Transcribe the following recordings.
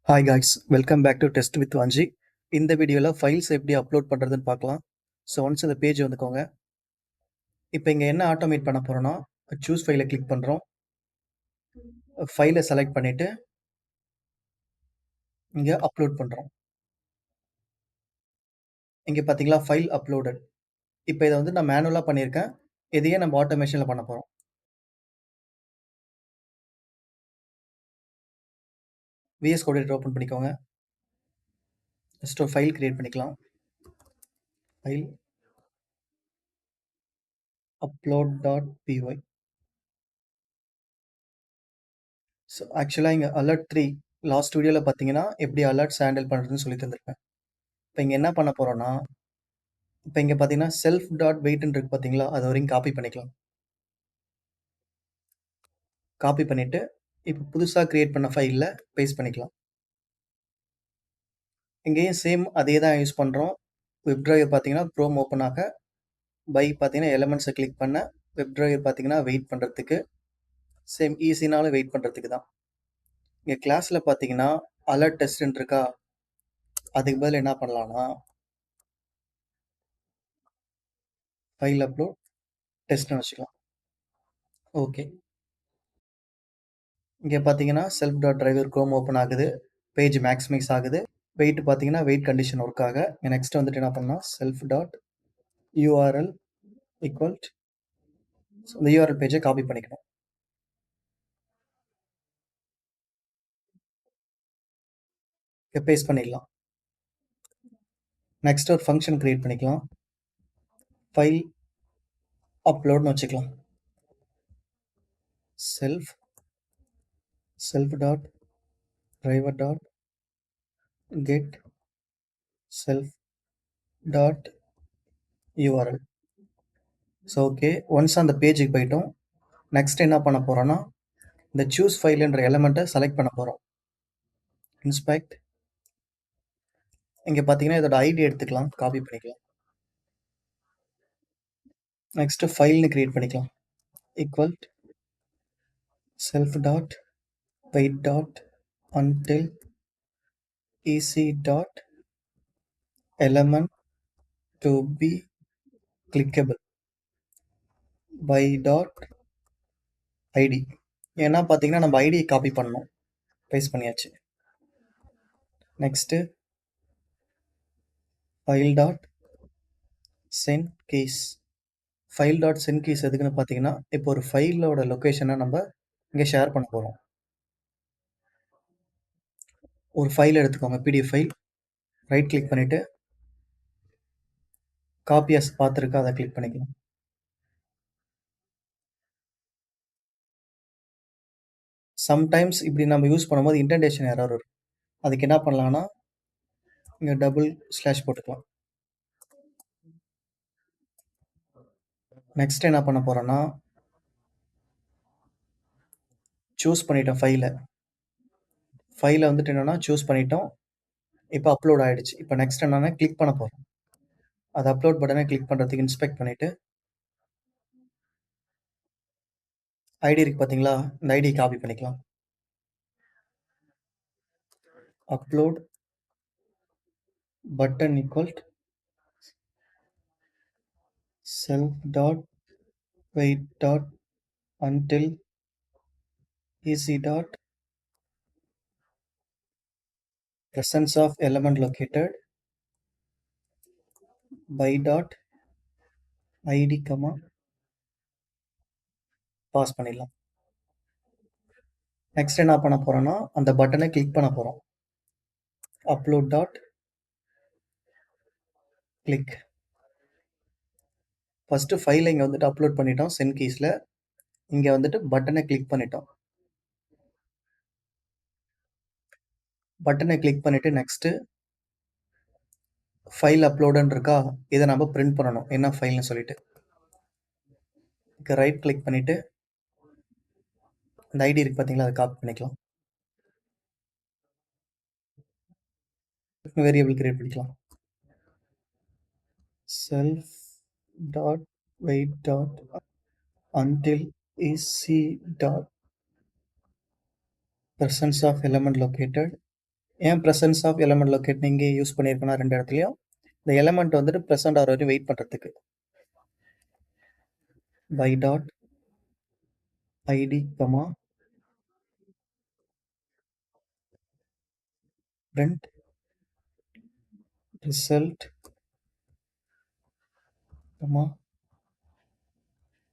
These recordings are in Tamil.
Hi guys, welcome back to test with Vanji. இந்த வீடியோவில் ஃபைல்ஸ் எப்படி அப்லோட் பண்ணுறதுன்னு பார்க்கலாம். ஸோ ஒன்ஸ் இந்த பேஜ் வந்துக்கோங்க. இப்போ இங்கே என்ன ஆட்டோமேட் பண்ண போகிறோன்னா, சூஸ் ஃபைலை கிளிக் பண்ணுறோம். ஃபைலை செலக்ட் பண்ணிவிட்டு இங்கே அப்லோட் பண்ணுறோம். இங்கே பார்த்தீங்களா ஃபைல் அப்லோடட். இப்போ இதை வந்து நான் மேனுவலாக பண்ணியிருக்கேன். இதையே நம்ம ஆட்டோமேஷனில் பண்ண போகிறோம். விஎஸ் கோட் எடிட்டர் ஓப்பன் பண்ணிக்கோங்க. ஜஸ்ட் ஒரு ஃபைல் கிரியேட் பண்ணிக்கலாம். File upload.py. ஸோ ஆக்சுவலாக இங்கே அலர்ட் 3 லாஸ்ட் வீடியோவில் பார்த்தீங்கன்னா எப்படி அலர்ட்ஸ் ஹேண்டில் பண்ணுறதுன்னு சொல்லி தந்திருப்பேன். இப்போ இங்கே என்ன பண்ண போகிறோன்னா, இப்போ இங்கே பார்த்தீங்கன்னா செல்ஃப் டாட் வெயிட்னு இருக்கு பார்த்தீங்களா, அது வரைக்கும் காப்பி பண்ணிக்கலாம். காப்பி பண்ணிவிட்டு இப்போ புதுசாக க்ரியேட் பண்ண ஃபைலில் பேஸ்ட் பண்ணிக்கலாம். இங்கேயும் சேம் அதே தான் யூஸ் பண்ணுறோம். வெப் டிரைவர் பார்த்தீங்கன்னா க்ரோம் ஓப்பன் ஆக, பை பார்த்தீங்கன்னா எலமெண்ட்ஸை கிளிக் பண்ண, வெப் டிரைவர் பார்த்தீங்கன்னா வெயிட் பண்ணுறதுக்கு, சேம் ஈஸினாலும் வெயிட் பண்ணுறதுக்கு தான். இங்கே கிளாஸில் பார்த்தீங்கன்னா அலர்ட் டெஸ்ட்னு இருக்கா, அதுக்கு பதில் என்ன பண்ணலான்னா ஃபைல் அப்லோட் டெஸ்ட்னு வச்சுக்கலாம். ஓகே, இங்கே பார்த்தீங்கன்னா self dot driver Chrome open ஆகுது, பேஜ் மேக்ஸிமைஸ் ஆகுது. வெயிட் பார்த்தீங்கன்னா வெயிட் கண்டிஷன் ஒர்க் ஆக, நெக்ஸ்ட் வந்துட்டு என்ன பண்ணலாம், செல்ஃப் டாட் யூஆர்எல் ஈக்குவல் இந்த யூஆர்எல் பேஜை காப்பி பண்ணிக்கணும். பேஸ்ட் பண்ணிடலாம். நெக்ஸ்ட் ஒரு ஃபங்க்ஷன் கிரியேட் பண்ணிக்கலாம். ஃபைல் அப்லோட்னு வச்சுக்கலாம். Self dot driver dot get self dot URL. So okay, once அந்த பேஜுக்கு போயிட்டோம். நெக்ஸ்ட் என்ன பண்ண போகிறோன்னா, இந்த சூஸ் ஃபைல்ன்ற எலமெண்ட்டை செலக்ட் பண்ண போகிறோம். இன்ஸ்பெக்ட், இங்கே பார்த்தீங்கன்னா இதோட ஐடி எடுத்துக்கலாம், காப்பி பண்ணிக்கலாம். நெக்ஸ்ட் ஃபைல்னு கிரியேட் பண்ணிக்கலாம். Equal self dot wait dot until ec dot element to be clickable by dot id. ஏன்னா பார்த்தீங்கன்னா நம்ம ஐடி காப்பி பண்ணணும். பேஸ்ட் பண்ணியாச்சு. Next file dot send keys. File dot send keys எதுக்குன்னு பார்த்தீங்கன்னா, இப்போ ஒரு ஃபைலோட லொக்கேஷனை நம்ம இங்கே ஷேர் பண்ண போகிறோம். ஒரு ஃபைல் எடுத்துக்கோங்க, பிடிஎஃப் ஃபைல். ரைட் கிளிக் பண்ணிவிட்டு காப்பி அஸ் பார்த்துருக்கா, அதை கிளிக் பண்ணிக்கலாம். சம்டைம்ஸ் இப்படி நம்ம யூஸ் பண்ணும்போது இன்டென்டேஷன் எரர் வரும். அதுக்கு என்ன பண்ணலான்னா, இங்கே டபுள் ஸ்லாஷ் போட்டுக்கலாம். நெக்ஸ்ட் என்ன பண்ண போகிறோன்னா, சூஸ் பண்ணிட்டோம் ஃபைலை வந்துட்டு என்னென்னா சூஸ் பண்ணிட்டோம். இப்போ அப்லோட் ஆகிடுச்சு. இப்போ நெக்ஸ்ட் என்னென்னா கிளிக் பண்ண போகிறோம். அது அப்லோட் பட்டனை கிளிக் பண்ணுறதுக்கு இன்ஸ்பெக்ட் பண்ணிவிட்டு ஐடி இருக்குது பார்த்தீங்களா, இந்த ஐடி காப்பி பண்ணிக்கலாம். Upload button equal self dot wait dot until ec dot presence of element located by dot id comma pass பண்ணிடலாம். நெக்ஸ்ட் என்ன பண்ண போகிறோன்னா, அந்த பட்டனை கிளிக் பண்ண போகிறோம். Upload dot click. ஃபஸ்ட்டு ஃபைலை இங்கே வந்துட்டு அப்லோட் பண்ணிட்டோம் சென்ட் கீஸில். இங்கே வந்துட்டு பட்டனை கிளிக் பண்ணிட்டோம். பட்டனை கிளிக் பண்ணிவிட்டு நெக்ஸ்ட்டு ஃபைல் அப்லோடுன்னு இருக்கா, இதை நம்ம பிரிண்ட் பண்ணணும் என்ன ஃபைல்னு சொல்லிட்டு. ரைட் கிளிக் பண்ணிவிட்டு இந்த ஐடி இருக்குது பார்த்தீங்களா, அதை காப்பி பண்ணிக்கலாம். வேரியபிள் கிரியேட் பண்ணிக்கலாம். Self dot wait dot until ec dot presence of element located ஏன் ப்ரெசன்ஸ் ஆஃப் எலமெண்ட் லொக்கேட் இங்கே யூஸ் பண்ணியிருக்கேன்னா 2 இடத்துலையும் இந்த எலமெண்ட் வந்துட்டு ப்ரெசென்ட் ஆகிற வரையும் வெயிட் பண்ணுறதுக்கு by dot ID comma print result comma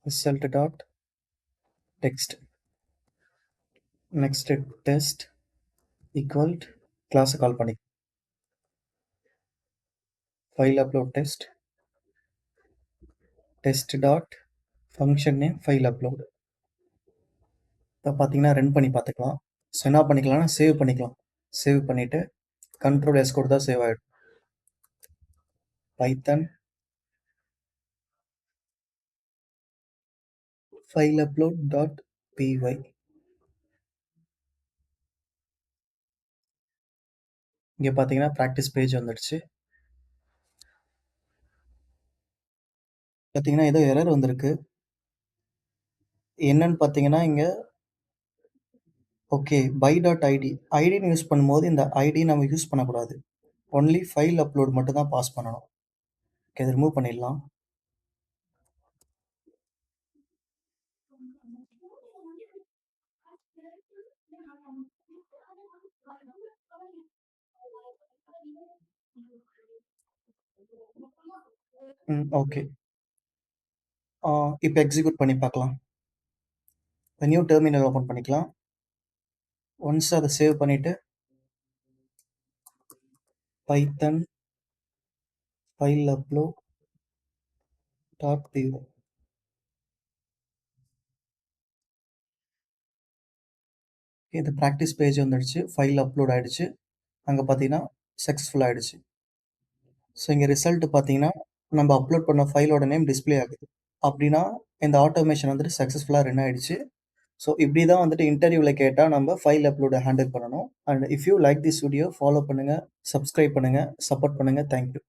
result dot text next test equal class கால் பண்ணி file upload test dot function name file upload. இப்போ பார்த்தீங்கன்னா ரன் பண்ணி பார்த்துக்கலாம். ஸோ என்ன பண்ணிக்கலாம்னா சேவ் பண்ணிக்கலாம். சேவ் பண்ணிவிட்டு கண்ட்ரோல் எஸ் கொடுத்தா சேவ் ஆகிடும். பைத்தன் ஃபைல் அப்லோட் டாட் பிஒய். இங்கே பார்த்தீங்கன்னா ப்ராக்டிஸ் பேஜ் வந்துடுச்சு. பார்த்தீங்கன்னா ஏதோ எரர் வந்திருக்கு. என்னன்னு பார்த்தீங்கன்னா இங்கே ஓகே பை டாட் ஐடி ஐடின்னு யூஸ் பண்ணும்போது இந்த ஐடி நம்ம யூஸ் பண்ணக்கூடாது. ஒன்லி ஃபைல் அப்லோட் மட்டும் தான் பாஸ் பண்ணணும். ஓகே இது ரிமூவ் பண்ணிடலாம். ஓகே இப்போ எக்ஸிக்யூட் பண்ணி பார்க்கலாம். நியூ டெர்மினல் ஓப்பன் பண்ணிக்கலாம். ஒன்ஸ் அதை சேவ் பண்ணிவிட்டு பைத்தன் ஃபைல் அப்லோட் டாட் பிஒய். இது ப்ராக்டிஸ் பேஜ் வந்துடுச்சு. ஃபைல் அப்லோட் ஆகிடுச்சு. அங்கே பார்த்தீங்கன்னா சக்ஸஸ்ஃபுல் ஆகிடுச்சு. ஸோ இங்கே ரிசல்ட் பார்த்தீங்கன்னா நம்ம அப்லோட் பண்ண ஃபைலோட நேம் டிஸ்பிளே ஆகுது. அப்படின்னா இந்த ஆட்டோமேஷன் வந்துட்டு சக்ஸஸ்ஃபுல்லாக ரன் ஆகிடுச்சு. ஸோ இப்படி தான் வந்துட்டு இன்டர்வியூவில் கேட்டால் நம்ம ஃபைல் அப்லோடை ஹேண்டில் பண்ணணும். And if you like this video follow பண்ணுங்கள், சப்ஸ்கிரைப் பண்ணுங்கள், சப்போர்ட் பண்ணுங்கள். தேங்க்யூ.